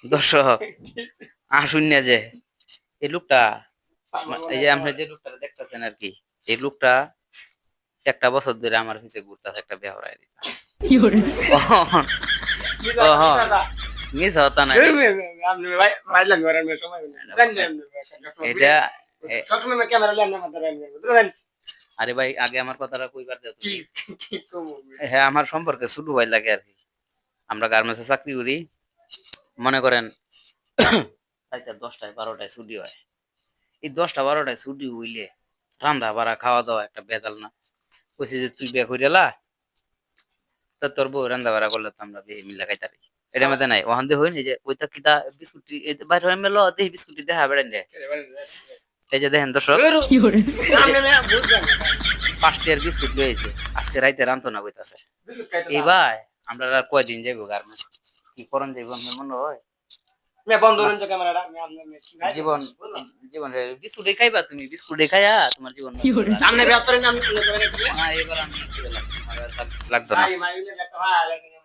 দর্শক আসুন না যে এই লোকটা এই যে আমরা যে লোকটা দেখতেছেন আর কি এই লোকটা একটা বছর ধরে আমার পিছে ঘুরতেছে একটা বিয়া হরাই দিতা মিস হতা না এটা আরে ভাই আগে আমার কথাটা কইবার দাও তুমি হ্যাঁ আমার সম্পর্কে শুরু হয় লাগে আর কি আমরা গার্মেন্টসে চাকরি করি মনে করেন রাইতে 10টায় 12টায় ছুটি হয় এই 10টা 12টায় ছুটি হইলে রান্না বাড়া খাওয়া দাওয়া একটা বেজাল না কইছে যে তুই বিয়া কইরালা তা তোর বউ রান্না বাড়া করলে তো আমরা দিয়ে মিলা খাইতারি এটা মধ্যে নাই ওখান দিয়ে হইনি যে ওইটা কিতা বিস্কুটি বাইরে হয়ে মেলো দেখি বিস্কুটি দেখা বেড়ান রে এই যে দেখেন দর্শক 5 টার বিস্কুট লইছে আজকে রাইতে রান্ধতো না কইতাছে এবার আমরা আর কয়দিন যাইবো গার্মেন্টস কি করন যাইবো আমার মনে হয় জীবন জীবন বিস্কুটে খাইবা তুমি বিস্কুটে খাইয়া তোমার জীবন না এবার আমি লাগতো না